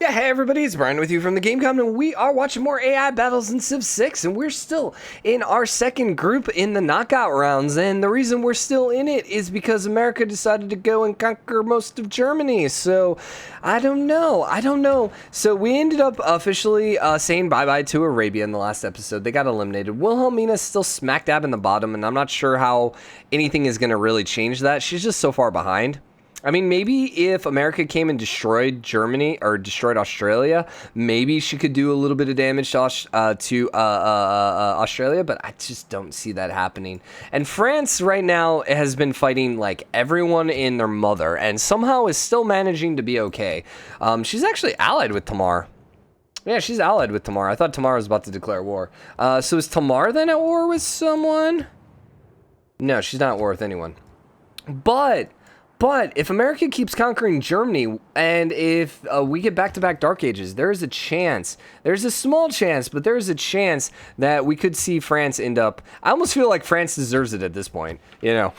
Yeah, hey everybody, it's Brian with you from TheGameCommon, and we are watching more AI battles in Civ 6, and we're still in our second group in the knockout rounds, and the reason we're still in it is because America decided to go and conquer most of Germany, so I don't know. So we ended up officially saying bye-bye to Arabia in the last episode. They got eliminated. Wilhelmina's still smack dab in the bottom, and I'm not sure how anything is going to really change that. She's just so far behind. I mean, maybe if America came and destroyed Germany or destroyed Australia, maybe she could do a little bit of damage to Australia, but I just don't see that happening. And France right now has been fighting like everyone in their mother and somehow is still managing to be okay. She's actually allied with Tamar. Yeah, she's allied with Tamar. I thought Tamar was about to declare war. So is Tamar then at war with someone? No, she's not at war with anyone. But if America keeps conquering Germany, and if we get back-to-back Dark Ages, there's a chance, there's a small chance, but there's a chance that we could see France end up, I almost feel like France deserves it at this point, you know.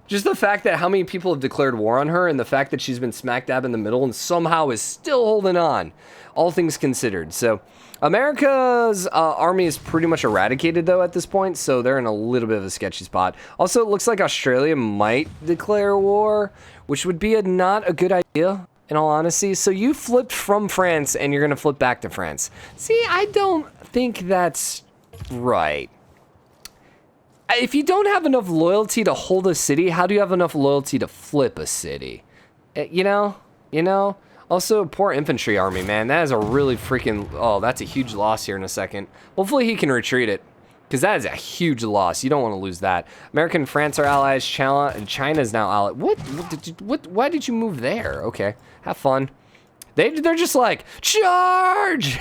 Just the fact that how many people have declared war on her, and the fact that she's been smack dab in the middle and somehow is still holding on, all things considered. So America's army is pretty much eradicated, though, at this point, so they're in a little bit of a sketchy spot. Also, it looks like Australia might declare war, which would be not a good idea, in all honesty. So you flipped from France, and you're going to flip back to France. See, I don't think that's right. If you don't have enough loyalty to hold a city, how do you have enough loyalty to flip a city? You know? Also, poor infantry army, man. That is a really freaking... Oh, that's a huge loss here in a second. Hopefully he can retreat it, because that is a huge loss. You don't want to lose that. America and France are allies. China's now allied. What? Why did you move there? Okay, have fun. They're just like, charge!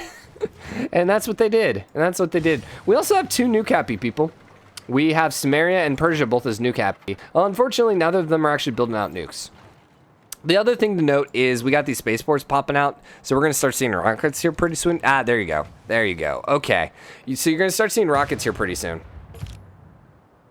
And that's what they did. We also have two new cappy people. We have Sumeria and Persia both as new cappy. Well, unfortunately, neither of them are actually building out nukes. The other thing to note is we got these spaceports popping out, so we're going to start seeing rockets here pretty soon. Ah, there you go. Okay. So you're going to start seeing rockets here pretty soon.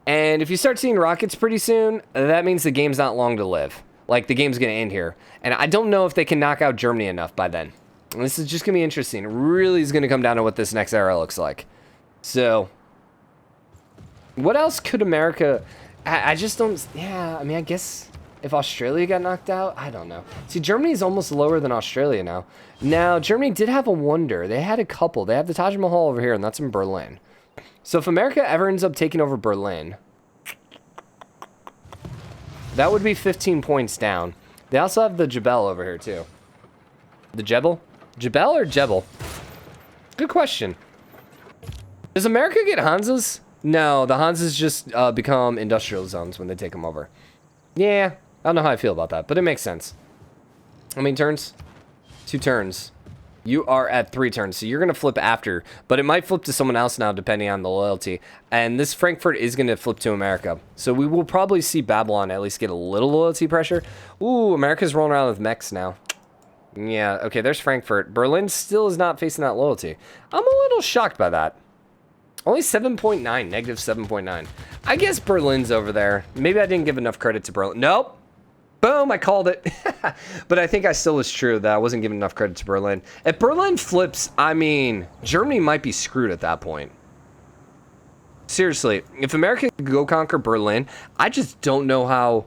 And if you start seeing rockets pretty soon, that means the game's not long to live. Like, the game's going to end here. And I don't know if they can knock out Germany enough by then. And this is just going to be interesting. It really is going to come down to what this next era looks like. So, what else could America... I just don't... Yeah, I mean, I guess... If Australia got knocked out, I don't know. See, Germany is almost lower than Australia now. Now, Germany did have a wonder. They had a couple. They have the Taj Mahal over here, and that's in Berlin. So if America ever ends up taking over Berlin, that would be 15 points down. They also have the Jebel over here, too. The Jebel? Jebel or Jebel? Good question. Does America get Hansas? No, the Hansas just become industrial zones when they take them over. Yeah. I don't know how I feel about that, but it makes sense. How many turns? 2 turns. You are at 3 turns, so you're going to flip after, but it might flip to someone else now, depending on the loyalty. And this Frankfurt is going to flip to America. So we will probably see Babylon at least get a little loyalty pressure. Ooh, America's rolling around with mechs now. Yeah, okay, there's Frankfurt. Berlin still is not facing that loyalty. I'm a little shocked by that. Only 7.9, negative 7.9. I guess Berlin's over there. Maybe I didn't give enough credit to Berlin. Nope. Boom, I called it. But I think I still was true that I wasn't giving enough credit to Berlin. If Berlin flips, I mean, Germany might be screwed at that point. Seriously, if America could go conquer Berlin, I just don't know how...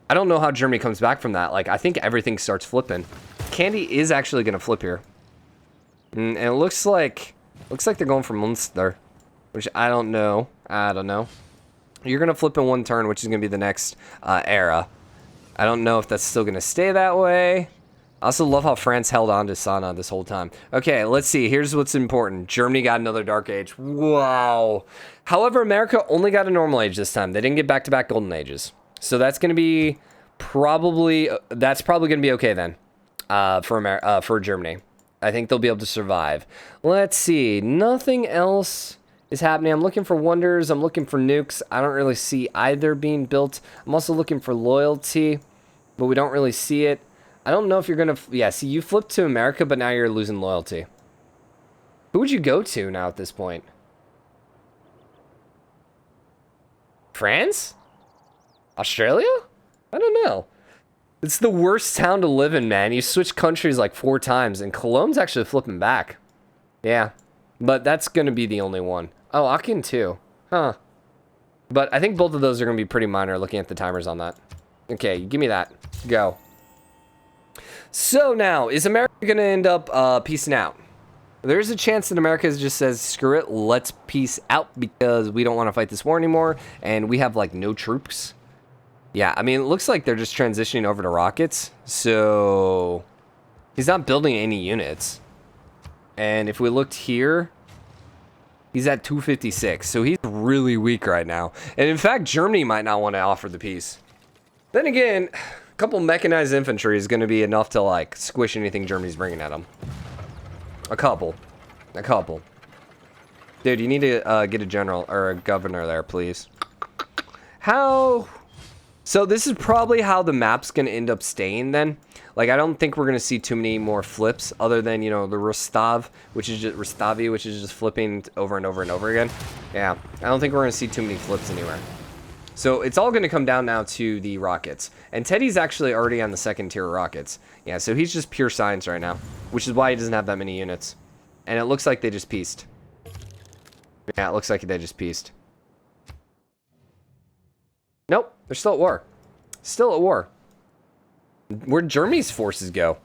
I don't know how Germany comes back from that. Like, I think everything starts flipping. Candy is actually going to flip here. And it looks like they're going for Munster, which I don't know. You're going to flip in 1 turn, which is going to be the next era. I don't know if that's still going to stay that way. I also love how France held on to Sana this whole time. Okay, let's see. Here's what's important. Germany got another Dark Age. Wow. However, America only got a Normal Age this time. They didn't get back-to-back Golden Ages. So that's going to be probably going to be okay then for Germany. I think they'll be able to survive. Let's see. Nothing else is happening. I'm looking for wonders. I'm looking for nukes. I don't really see either being built. I'm also looking for loyalty, but we don't really see it. I don't know if you're going to... Yeah, see, you flipped to America, but now you're losing loyalty. Who would you go to now at this point? France? Australia? I don't know. It's the worst town to live in, man. You switch countries like 4 times, and Cologne's actually flipping back. Yeah, but that's going to be the only one. Oh, Akin too. Huh. But I think both of those are going to be pretty minor looking at the timers on that. Okay, give me that. Go. So now, is America going to end up peacing out? There's a chance that America just says, screw it, let's peace out because we don't want to fight this war anymore, and we have, like, no troops. Yeah, I mean, it looks like they're just transitioning over to rockets, so he's not building any units. And if we looked here, he's at 256, so he's really weak right now. And in fact, Germany might not want to offer the peace. Then again, a couple mechanized infantry is going to be enough to, like, squish anything Germany's bringing at them. A couple. Dude, you need to get a general or a governor there, please. How? So this is probably how the map's going to end up staying then. Like, I don't think we're going to see too many more flips other than, you know, the Rostov, which is just flipping over and over and over again. Yeah, I don't think we're going to see too many flips anywhere. So it's all going to come down now to the rockets. And Teddy's actually already on the 2nd tier rockets. Yeah, so he's just pure science right now, which is why he doesn't have that many units. And it looks like they just pieced. Yeah, it looks like they just pieced. Nope, they're still at war. Still at war. Where'd Germany's forces go?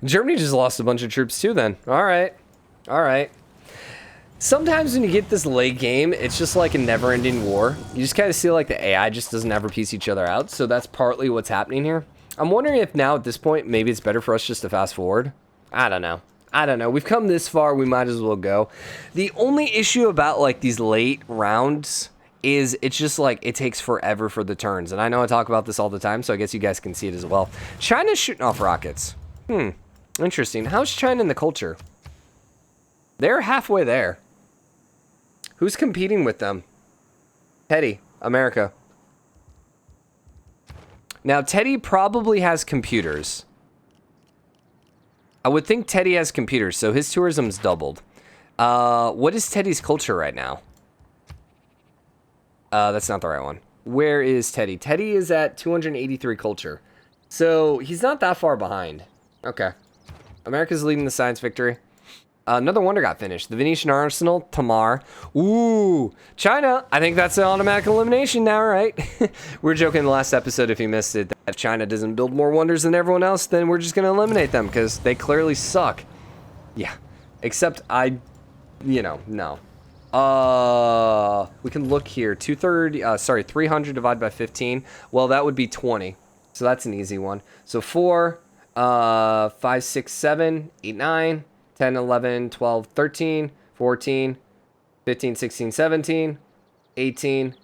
Germany just lost a bunch of troops too then. Alright. Alright. Sometimes when you get this late game, it's just like a never-ending war. You just kind of see like the AI just doesn't ever piece each other out. So that's partly what's happening here. I'm wondering if now at this point, maybe it's better for us just to fast forward. I don't know. We've come this far, we might as well go. The only issue about like these late rounds is it's just like it takes forever for the turns. And I know I talk about this all the time, so I guess you guys can see it as well. China's shooting off rockets. Interesting. How's China in the culture? They're halfway there. Who's competing with them? Teddy, America. Now, Teddy probably has computers. I would think Teddy has computers, so his tourism's doubled. What is Teddy's culture right now? That's not the right one. Where is Teddy? Teddy is at 283 culture. So, he's not that far behind. Okay. America's leading the science victory. Another wonder got finished. The Venetian Arsenal, Tamar. Ooh, China. I think that's an automatic elimination now, right? We were joking in the last episode, if you missed it, that if China doesn't build more wonders than everyone else, then we're just going to eliminate them because they clearly suck. Yeah. Except no. We can look here. 300 divided by 15. Well, that would be 20. So that's an easy one. So 4, 5, 6, 7, 8, 9. 10, 11, 12, 13, 14, 15, 16, 17, 18.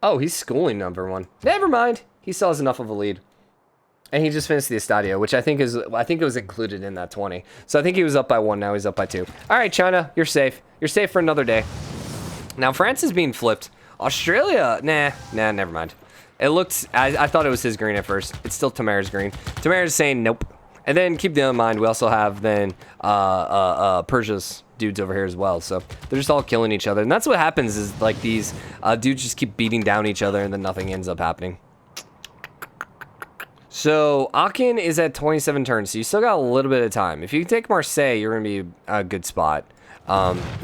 Oh, he's schooling number 1. Never mind. He still has enough of a lead. And he just finished the Estadio, which I think it was included in that 20. So I think he was up by 1, now he's up by 2. All right, China, you're safe. You're safe for another day. Now, France is being flipped. Australia, nah, never mind. It looked, I thought it was his green at first. It's still Tamar's green. Tamar's saying nope. And then keep in mind, we also have then Persia's dudes over here as well. So they're just all killing each other. And that's what happens is like these dudes just keep beating down each other and then nothing ends up happening. So Aachen is at 27 turns. So you still got a little bit of time. If you can take Marseille, you're going to be a good spot.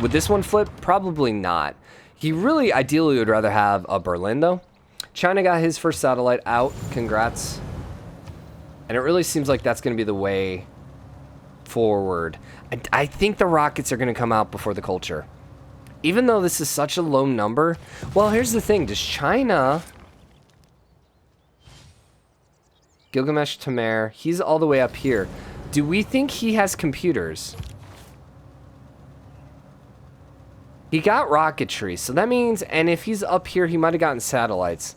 Would this one flip? Probably not. He really ideally would rather have a Berlin though. China got his first satellite out. Congrats. And it really seems like that's going to be the way forward. I think the rockets are going to come out before the culture. Even though this is such a low number. Well, here's the thing. Does China... Gilgamesh Tamer, he's all the way up here. Do we think he has computers? He got rocketry, so that means... And if he's up here, he might have gotten satellites.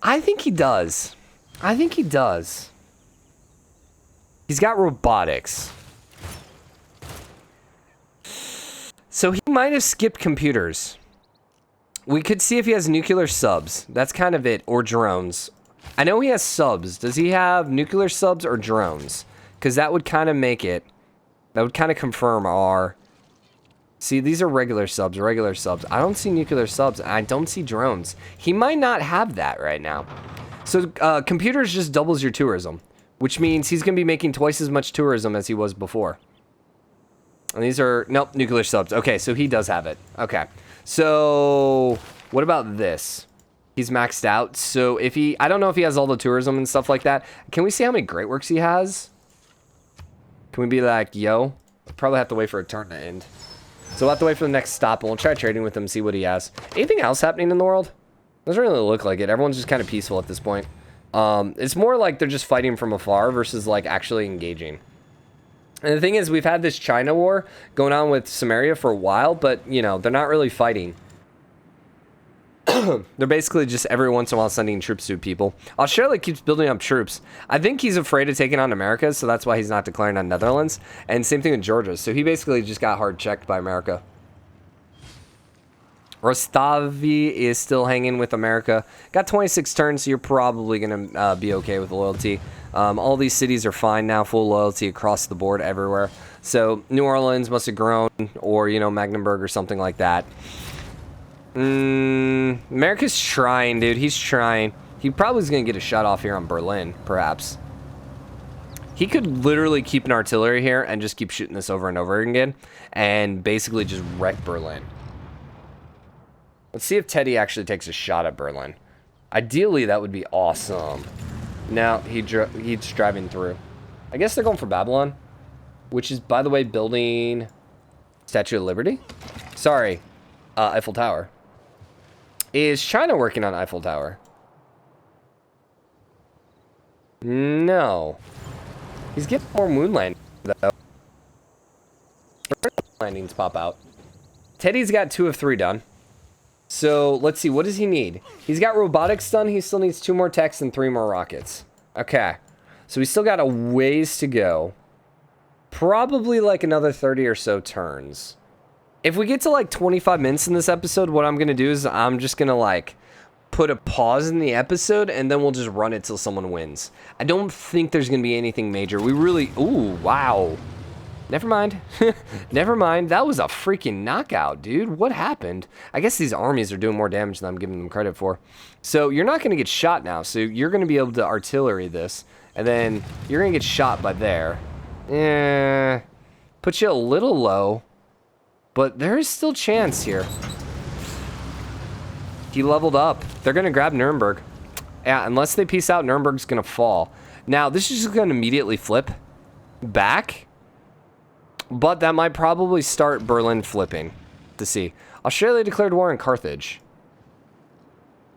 I think he does. He's got robotics. So he might have skipped computers. We could see if he has nuclear subs. That's kind of it. Or drones. I know he has subs. Does he have nuclear subs or drones? Because that would kind of make it. That would kind of confirm our... See, these are regular subs. I don't see nuclear subs. And I don't see drones. He might not have that right now. So computers just doubles your tourism, which means he's going to be making twice as much tourism as he was before. And these are, nope, nuclear subs. Okay, so he does have it. Okay. So what about this? He's maxed out. So if he, I don't know if he has all the tourism and stuff like that. Can we see how many great works he has? Can we be like, yo? We'll probably have to wait for a turn to end. So we'll have to wait for the next stop, and we'll try trading with him, see what he has. Anything else happening in the world? Doesn't really look like it. Everyone's just kind of peaceful at this point. It's more like they're just fighting from afar versus like actually engaging. And the thing is, we've had this China war going on with Sumeria for a while, but, you know, they're not really fighting. They're basically just every once in a while sending troops to people. Australia keeps building up troops. I think he's afraid of taking on America, so that's why he's not declaring on Netherlands. And same thing with Georgia. So he basically just got hard checked by America. Rostavi is still hanging with America. Got 26 turns, so you're probably going to be okay with loyalty. All these cities are fine now, full loyalty across the board everywhere. So New Orleans must have grown, or, you know, Magdeburg or something like that. America's trying, dude. He's trying. He probably is going to get a shot off here on Berlin, perhaps. He could literally keep an artillery here and just keep shooting this over and over again and basically just wreck Berlin. Let's see if Teddy actually takes a shot at Berlin. Ideally, that would be awesome. Now, he's driving through. I guess they're going for Babylon, which is, by the way, building Statue of Liberty. Sorry, Eiffel Tower. Is China working on Eiffel Tower? No. He's getting more moon landings, though. Landings pop out. Teddy's got 2 of 3 done. So, let's see. What does he need? He's got robotics done. He still needs 2 more techs and 3 more rockets. Okay. So, we still got a ways to go. Probably like another 30 or so turns. If we get to like 25 minutes in this episode, what I'm going to do is I'm just going to like put a pause in the episode and then we'll just run it till someone wins. I don't think there's going to be anything major. We really... Ooh, wow. Never mind. Never mind. That was a freaking knockout, dude. What happened? I guess these armies are doing more damage than I'm giving them credit for. So you're not going to get shot now. So you're going to be able to artillery this. And then you're going to get shot by there. Put you a little low. But there is still chance here. He leveled up. They're going to grab Nuremberg. Yeah, unless they peace out, Nuremberg's going to fall. Now, this is just going to immediately flip back. But that might probably start Berlin flipping. To see. Australia declared war on Carthage.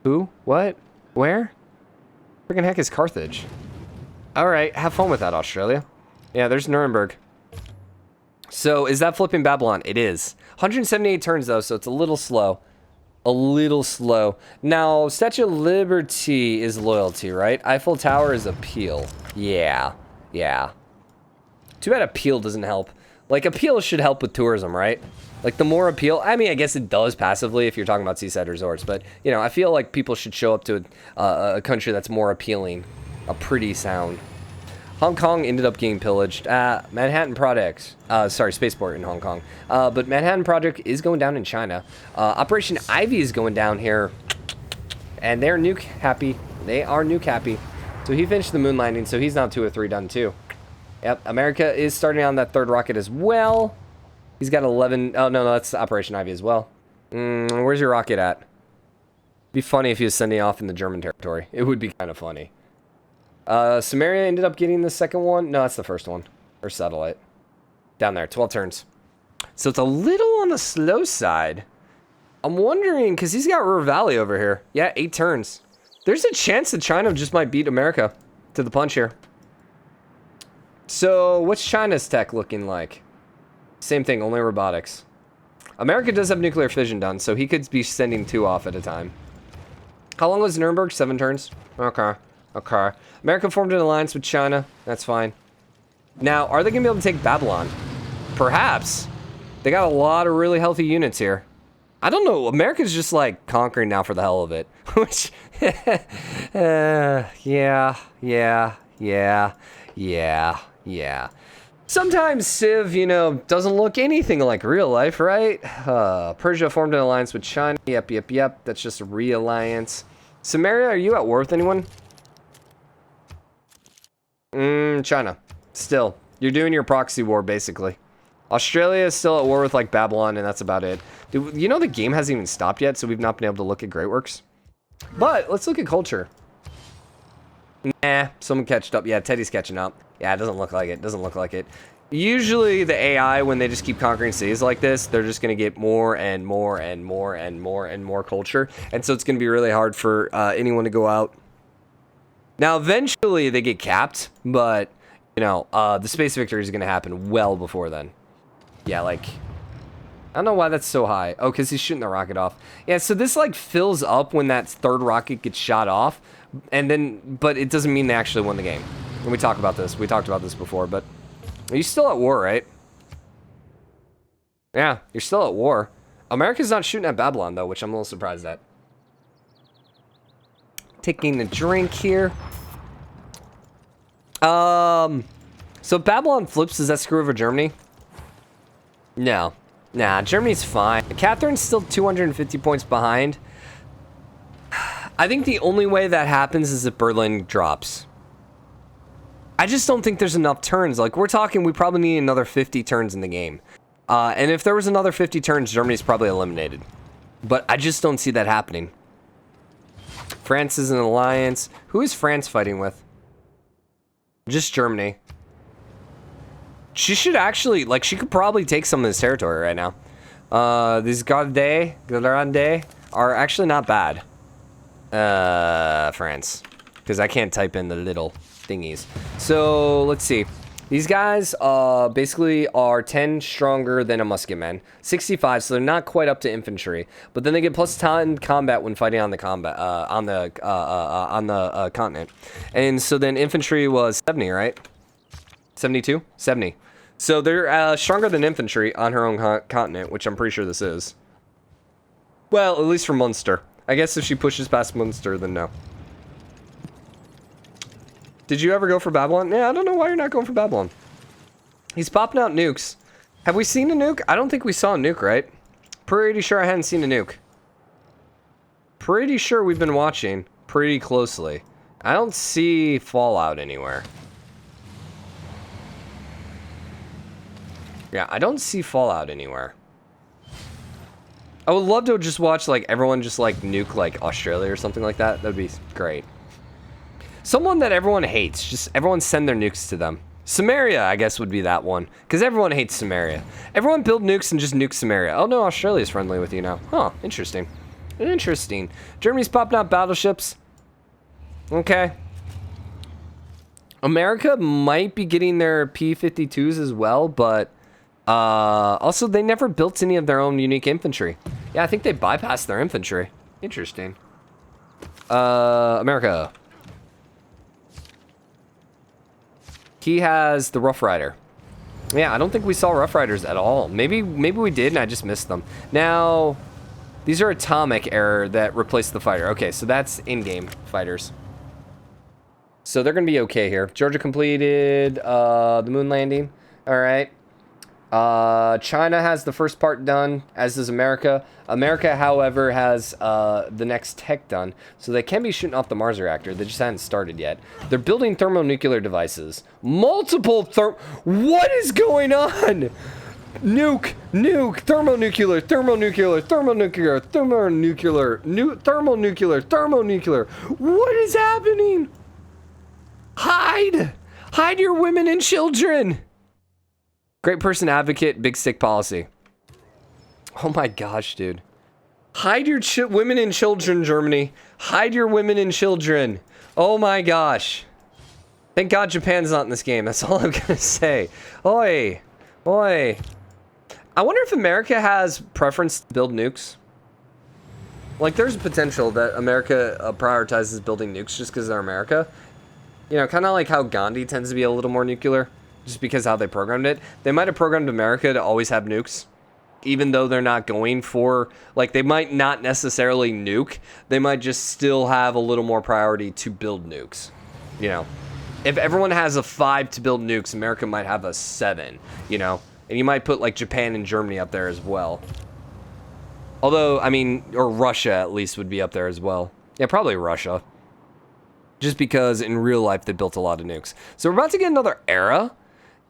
Who? What? Where? Freaking heck is Carthage? Alright, have fun with that, Australia. Yeah, there's Nuremberg. So, is that flipping Babylon? It is. 178 turns, though, so it's a little slow. A little slow. Now, Statue of Liberty is loyalty, right? Eiffel Tower is appeal. Yeah. Yeah. Too bad appeal doesn't help. Like, appeal should help with tourism, right? Like, the more appeal... I mean, I guess it does passively if you're talking about seaside resorts. But, you know, I feel like people should show up to a country that's more appealing. A pretty sound. Hong Kong ended up getting pillaged. Manhattan Project. Sorry, Spaceport in Hong Kong. But Manhattan Project is going down in China. Operation Ivy is going down here. And they're nuke happy. They are nuke happy. So he finished the moon landing, so he's now 2 or 3 done too. Yep, America is starting on that 3rd rocket as well. He's got 11. Oh, no, that's Operation Ivy as well. Where's your rocket at? It'd be funny if he was sending off in the German territory. It would be kind of funny. Sumeria ended up getting the 2nd one. No, that's the 1st one. Or satellite. Down there, 12 turns. So it's a little on the slow side. I'm wondering, because he's got Ruhr Valley over here. Yeah, 8 turns. There's a chance that China just might beat America to the punch here. So, what's China's tech looking like? Same thing, only robotics. America does have nuclear fission done, so he could be sending 2 off at a time. How long was Nuremberg? 7 turns? Okay. Okay. America formed an alliance with China. That's fine. Now, are they going to be able to take Babylon? Perhaps. They got a lot of really healthy units here. I don't know. America's just like conquering now for the hell of it. Which, yeah. Sometimes Civ, you know, doesn't look anything like real life, right? Persia formed an alliance with China. Yep. That's just a re-alliance. Sumeria, are you at war with anyone? China. Still. You're doing your proxy war, basically. Australia is still at war with, like, Babylon, and that's about it. Dude, you know the game hasn't even stopped yet, so we've not been able to look at Great Works. But, let's look at culture. Nah, someone catched up. Yeah, Teddy's catching up. Yeah, it doesn't look like it. Doesn't look like it. Usually, the AI, when they just keep conquering cities like this, they're just going to get more and more and more and more and more culture. And so it's going to be really hard for anyone to go out. Now, eventually, they get capped, but, you know, the space victory is going to happen well before then. Yeah, like, I don't know why that's so high. Oh, because he's shooting the rocket off. Yeah, so this, like, fills up when that third rocket gets shot off, and then, but it doesn't mean they actually won the game. And we talked about this. We talked about this before, but are you still at war, right? Yeah, you're still at war. America's not shooting at Babylon, though, which I'm a little surprised at. Taking a drink here. So if Babylon flips, does that screw over Germany? No. Nah, Germany's fine. Catherine's still 250 points behind. I think the only way that happens is if Berlin drops. I just don't think there's enough turns. Like, we're talking, we probably need another 50 turns in the game. And if there was another 50 turns, Germany's probably eliminated. But I just don't see that happening. France is an alliance. Who is France fighting with? Just Germany. She should actually, like, she could probably take some of this territory right now. These Garde are actually not bad. France. Because I can't type in the little thingies. So, let's see. These guys basically are 10 stronger than a musketman. 65, so they're not quite up to infantry. But then they get plus 10 combat when fighting on the continent. And so then infantry was 70, right? 72? 70. So they're stronger than infantry on her own continent, which I'm pretty sure this is. Well, at least for Munster. I guess if she pushes past Munster, then no. Did you ever go for Babylon? Yeah, I don't know why you're not going for Babylon. He's popping out nukes. Have we seen a nuke? I don't think we saw a nuke, right? Pretty sure I hadn't seen a nuke. Pretty sure we've been watching pretty closely. I don't see Fallout anywhere. Yeah, I don't see Fallout anywhere. I would love to just watch, like, everyone just, like, nuke, like, Australia or something like that. That'd be great. Someone that everyone hates. Just everyone send their nukes to them. Sumeria, I guess, would be that one. Because everyone hates Sumeria. Everyone build nukes and just nuke Sumeria. Oh, no, Australia's friendly with you now. Huh, interesting. Interesting. Germany's popping out battleships. Okay. America might be getting their P-52s as well, but... also, they never built any of their own unique infantry. Yeah, I think they bypassed their infantry. Interesting. America. He has the Rough Rider. Yeah, I don't think we saw Rough Riders at all. Maybe we did and I just missed them. Now, these are atomic error that replaced the fighter. Okay, so that's in-game fighters. So they're going to be okay here. Georgia completed the moon landing. All right. China has the first part done, as does America. America, however, has the next tech done, so they can be shooting off the Mars reactor. They just haven't started yet. They're building thermonuclear devices. Multiple What is going on? Nuke, thermonuclear, thermonuclear. What is happening? Hide your women and children. Great person advocate, big stick policy. Oh my gosh, dude. Hide your women and children, Germany. Hide your women and children. Oh my gosh. Thank God Japan's not in this game. That's all I'm gonna say. Oi. Oi. I wonder if America has preference to build nukes. Like, there's potential that America prioritizes building nukes just because they're America. You know, kind of like how Gandhi tends to be a little more nuclear. Just because how they programmed it. They might have programmed America to always have nukes. Even though they're not going for... Like, they might not necessarily nuke. They might just still have a little more priority to build nukes. You know? If everyone has a 5 to build nukes, America might have a 7. You know? And you might put, like, Japan and Germany up there as well. Although, I mean... Or Russia, at least, would be up there as well. Yeah, probably Russia. just because in real life they built a lot of nukes. So we're about to get another era,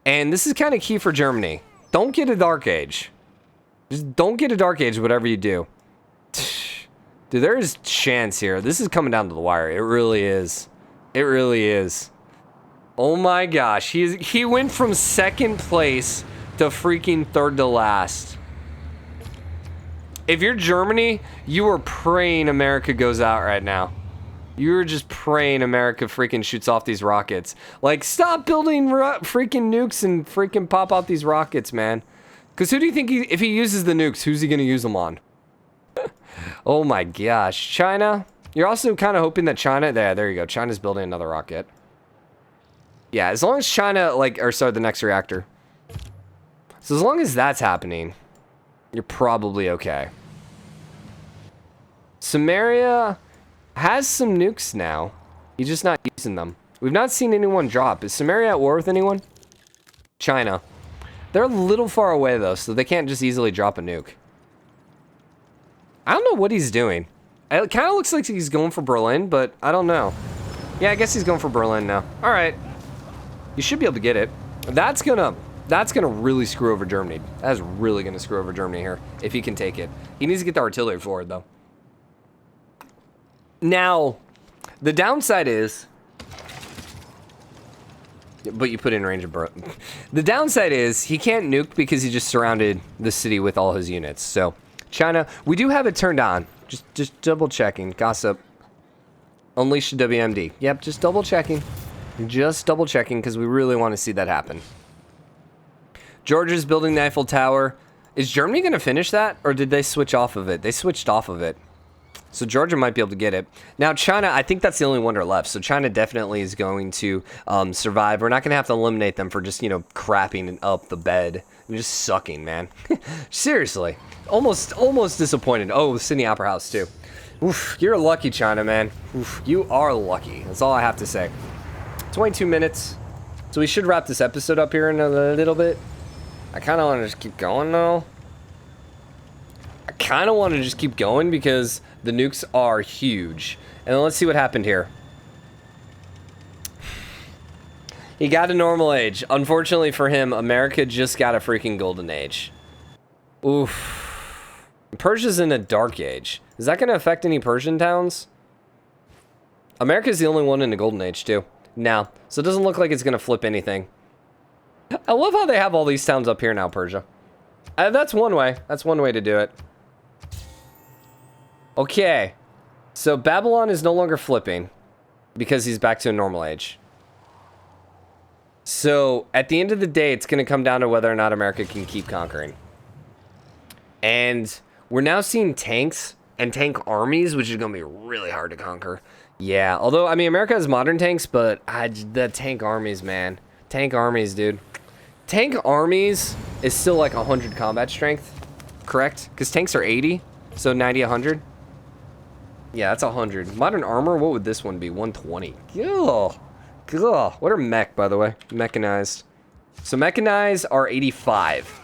and this is kind of key for Germany. Don't get a Dark Age. Just don't get a Dark Age, whatever you do. Dude, there is chance here. This is coming down to the wire. It really is. It really is. Oh my gosh. He went from second place to freaking third to last. If you're Germany, you are praying America goes out right now. You're just praying America freaking shoots off these rockets. Like, stop building freaking nukes and freaking pop out these rockets, man. Because who do you think, if he uses the nukes, who's he going to use them on? Oh my gosh. China. You're also kind of hoping that China... There you go. China's building another rocket. Yeah, as long as China, like... Or sorry, the next reactor. So as long as that's happening, you're probably okay. Sumeria has some nukes now. He's just not using them. We've not seen anyone drop. Is Sumeria at war with anyone? China. They're a little far away, though, so they can't just easily drop a nuke. I don't know what he's doing. It kind of looks like he's going for Berlin, but I don't know. Yeah, I guess he's going for Berlin now. All right. You should be able to get it. That's gonna really screw over Germany. That's really gonna screw over Germany here, if he can take it. He needs to get the artillery forward, though. Now, the downside is... But you put in range of Berlin. The downside is he can't nuke because he just surrounded the city with all his units, so... China, we do have it turned on. Just double checking. Gossip. Unleash the WMD. Yep, just double checking. Just double checking because we really want to see that happen. Georgia's building the Eiffel Tower. Is Germany going to finish that? Or did they switch off of it? They switched off of it. So Georgia might be able to get it. Now China, I think that's the only wonder left. So China definitely is going to survive. We're not going to have to eliminate them for just, you know, crapping up the bed. They're just sucking, man. Seriously. Almost disappointed. Oh, Sydney Opera House, too. Oof, you're lucky, China, man. Oof, you are lucky. That's all I have to say. 22 minutes. So we should wrap this episode up here in a little bit. I kind of want to just keep going, though. I kind of want to just keep going because the nukes are huge. And then let's see what happened here. He got a normal age. Unfortunately for him, America just got a freaking golden age. Oof. Persia's in a dark age. Is that going to affect any Persian towns? America's the only one in the golden age, too. No. So it doesn't look like it's going to flip anything. I love how they have all these towns up here now, Persia. That's one way. That's one way to do it. Okay. So Babylon is no longer flipping because he's back to a normal age. So at the end of the day, it's going to come down to whether or not America can keep conquering. And we're now seeing tanks and tank armies, which is going to be really hard to conquer. Yeah, although, I mean, America has modern tanks, but the tank armies, man. Tank armies, dude. Tank armies is still like 100 combat strength, correct? Because tanks are 80, so 90, 100. Yeah, that's 100. Modern armor, what would this one be? 120. Ugh. Ugh. What are mech, by the way? Mechanized. So mechanized are 85.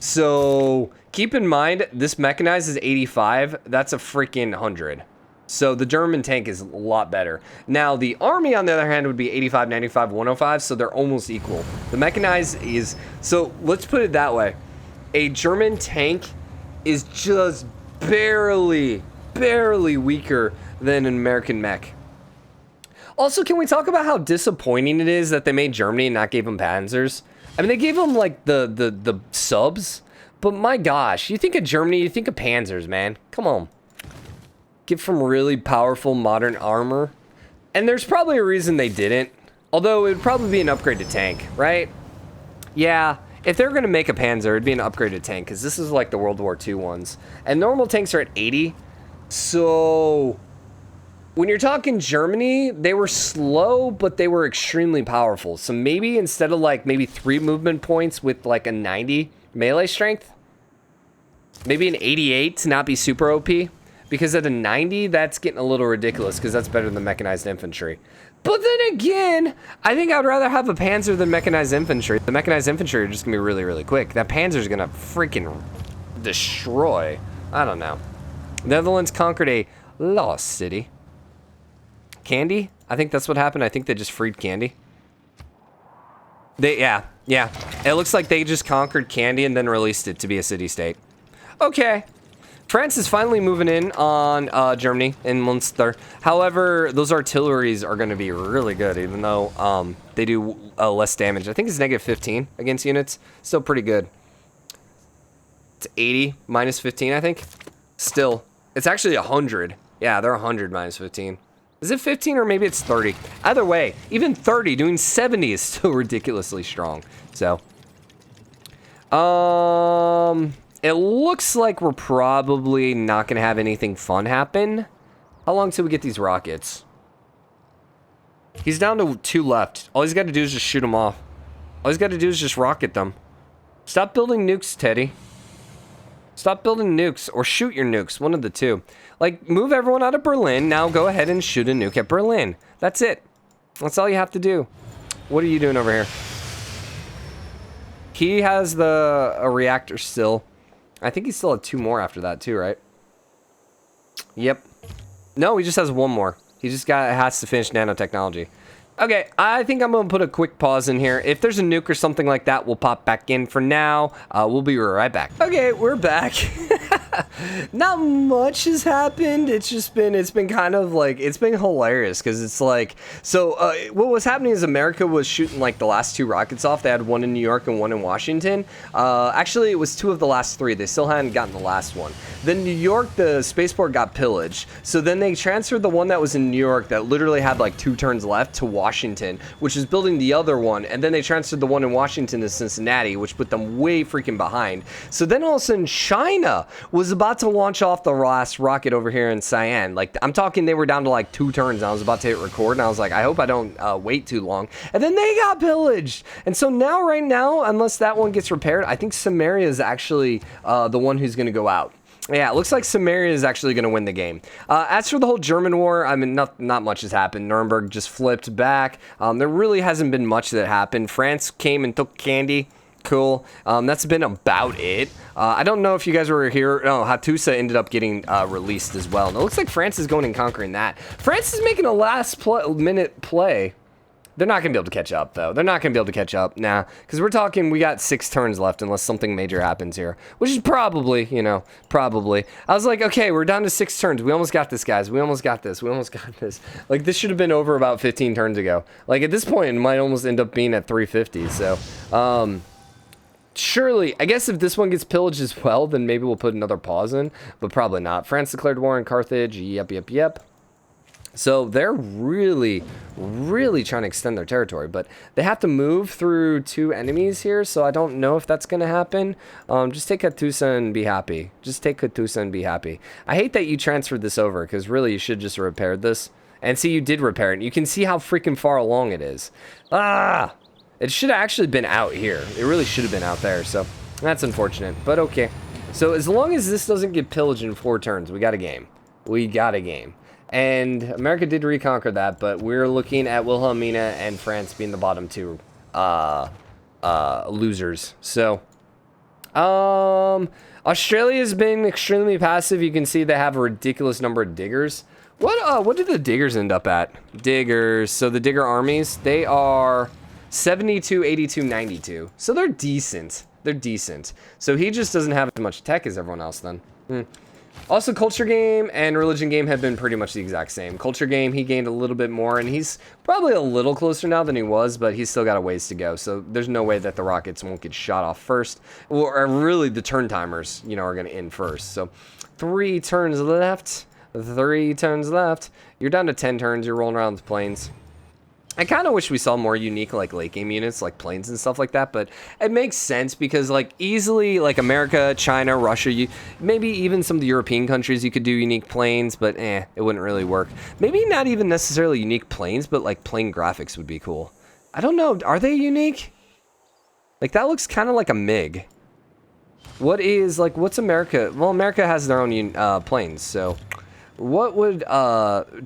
So keep in mind, this mechanized is 85. That's a freaking 100. So the German tank is a lot better. Now, the army, on the other hand, would be 85, 95, 105, so they're almost equal. The mechanized is... So let's put it that way. A German tank is just barely weaker than an American mech. Also, can we talk about how disappointing it is that they made Germany and not gave them Panzers? I mean, they gave them, like, the subs, but my gosh, you think of Germany, you think of Panzers, man. Come on. Give them really powerful modern armor. And there's probably a reason they didn't, although it would probably be an upgraded tank, right? Yeah, if they're going to make a Panzer, it'd be an upgraded tank, because this is like the World War II ones. And normal tanks are at 80, so... When you're talking Germany, they were slow, but they were extremely powerful. So maybe instead of like maybe 3 movement points with like a 90 melee strength, maybe an 88 to not be super OP. Because at a 90, that's getting a little ridiculous because that's better than mechanized infantry. But then again, I think I'd rather have a Panzer than mechanized infantry. The mechanized infantry are just going to be really, really quick. That Panzer's going to freaking destroy. I don't know. Netherlands conquered a lost city. Candy? I think that's what happened. I think they just freed Candy. Yeah. It looks like they just conquered Candy and then released it to be a city-state. Okay. France is finally moving in on Germany in Munster. However, those artilleries are going to be really good, even though they do less damage. I think it's -15 against units. Still pretty good. It's 80 minus 15, I think. Still. It's actually 100. Yeah, they're 100 minus 15. Is it 15 or maybe it's 30? Either way, even 30 doing 70 is still ridiculously strong. So, it looks like we're probably not going to have anything fun happen. How long till we get these rockets? He's down to 2 left. All he's got to do is just shoot them off. All he's got to do is just rocket them. Stop building nukes, Teddy. Stop building nukes or shoot your nukes. One of the two. Like, move everyone out of Berlin. Now go ahead and shoot a nuke at Berlin. That's it. That's all you have to do. What are you doing over here? He has a reactor still. I think he still had 2 more after that too, right? Yep. No, he just has 1 more. He just has to finish nanotechnology. Okay, I think I'm going to put a quick pause in here. If there's a nuke or something like that, we'll pop back in. For now, we'll be right back. Okay, we're back. Not much has happened. It's been kind of like, it's been hilarious because it's like, so what was happening is America was shooting like the last 2 rockets off. They had 1 in New York and 1 in Washington. Actually, it was 2 of the last 3. They still hadn't gotten the last one. Then New York, the spaceport got pillaged. So then they transferred the one that was in New York that literally had like 2 turns left to Washington, which is building the other one. And then they transferred the one in Washington to Cincinnati, which put them way freaking behind. So then all of a sudden, China was about to launch off the last rocket over here in Cyan. Like, I'm talking, they were down to like 2 turns. And I was about to hit record, and I was like, I hope I don't wait too long. And then they got pillaged. And so now, right now, unless that one gets repaired, I think Sumeria is actually the one who's going to go out. Yeah, it looks like Sumeria is actually going to win the game. As for the whole German war, I mean, not much has happened. Nuremberg just flipped back. There really hasn't been much that happened. France came and took Candy. Cool. That's been about it. I don't know if you guys were here. No, Hattusa ended up getting released as well. And it looks like France is going and conquering that. France is making a last-minute play. They're not going to be able to catch up, though. They're not going to be able to catch up. Nah, because we're talking, we got 6 turns left unless something major happens here. Which is probably, you know, probably. I was like, okay, we're down to 6 turns. We almost got this, guys. We almost got this. We almost got this. Like, this should have been over about 15 turns ago. Like, at this point, it might almost end up being at 350. So, surely, I guess if this one gets pillaged as well, then maybe we'll put another pause in. But probably not. France declared war on Carthage. Yep. So they're really trying to extend their territory, but they have to move through 2 enemies here, so I don't know if that's going to happen. Just take Hattusa and be happy. Just take Hattusa and be happy. I hate that you transferred this over, because really you should just repaired this. And see, you did repair it. You can see how freaking far along it is. Ah! It should have actually been out here. It really should have been out there, so that's unfortunate, but okay. So as long as this doesn't get pillaged in 4 turns, we got a game. We got a game. And America did reconquer that, but we're looking at Wilhelmina and France being the bottom 2 losers. So, Australia has been extremely passive. You can see they have a ridiculous number of diggers. What did the diggers end up at? Diggers. So the digger armies, they are 72, 82, 92. So they're decent. They're decent. So he just doesn't have as much tech as everyone else then. Also, culture game and religion game have been pretty much the exact same. Culture game, he gained a little bit more, and he's probably a little closer now than he was, but he's still got a ways to go. So there's no way that the rockets won't get shot off first, or really the turn timers, you know, are going to end first. So 3 turns left. 3 turns left. You're down to 10 turns. You're rolling around with planes. I kind of wish we saw more unique, like, late game units, like planes and stuff like that, but it makes sense because, like, easily, like, America, China, Russia, maybe even some of the European countries, you could do unique planes, but, it wouldn't really work. Maybe not even necessarily unique planes, but, like, plane graphics would be cool. I don't know. Are they unique? Like, that looks kind of like a MiG. What's America? Well, America has their own planes, so... What would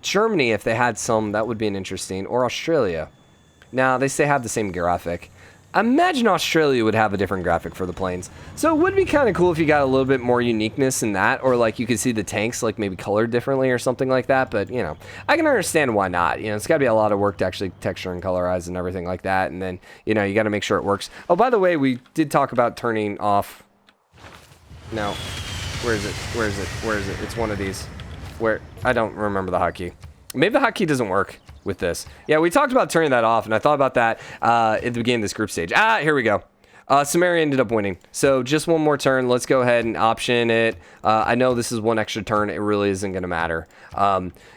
Germany, if they had some, that would be an interesting, or Australia. Now, they say have the same graphic. I imagine Australia would have a different graphic for the planes. So it would be kind of cool if you got a little bit more uniqueness in that, or like you could see the tanks like maybe colored differently or something like that. But, you know, I can understand why not. You know, it's got to be a lot of work to actually texture and colorize and everything like that. And then, you know, you got to make sure it works. Oh, by the way, we did talk about turning off. No. Where is it? Where is it? Where is it? It's one of these. Where? I don't remember the hotkey. Maybe the hotkey doesn't work with this. Yeah, we talked about turning that off, and I thought about that at the beginning of this group stage. Here we go. Sumeria ended up winning. So just one more turn. Let's go ahead and option it. I know this is one extra turn. It really isn't going to matter.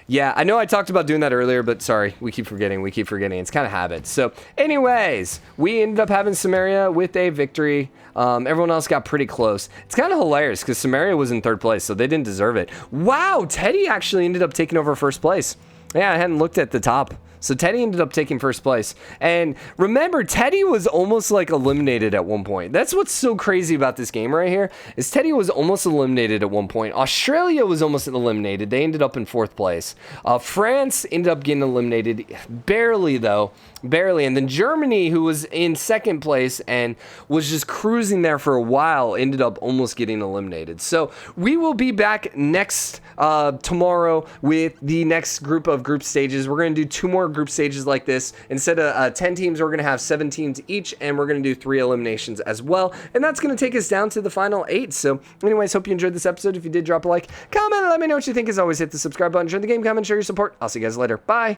Yeah, I know I talked about doing that earlier, but sorry, we keep forgetting. It's kind of habit. So anyways, we ended up having Sumeria with a victory. Everyone else got pretty close. It's kind of hilarious because Sumeria was in third place, so they didn't deserve it. Wow, Teddy actually ended up taking over first place. Yeah, I hadn't looked at the top. So Teddy ended up taking first place. And remember, Teddy was almost like eliminated at one point. That's what's so crazy about this game right here, is Teddy was almost eliminated at one point. Australia was almost eliminated. They ended up in fourth place. France ended up getting eliminated, barely though. Barely. And then Germany, who was in second place and was just cruising there for a while, ended up almost getting eliminated. So we will be back next tomorrow with the next group of group stages. We're going to do 2 more group stages like this. Instead of 10 teams, we're going to have 7 teams each, and we're going to do 3 eliminations as well. And that's going to take us down to the final 8. So anyways, hope you enjoyed this episode. If you did, drop a like, comment, and let me know what you think. As always, hit the subscribe button, join the game, comment, share your support. I'll see you guys later. Bye.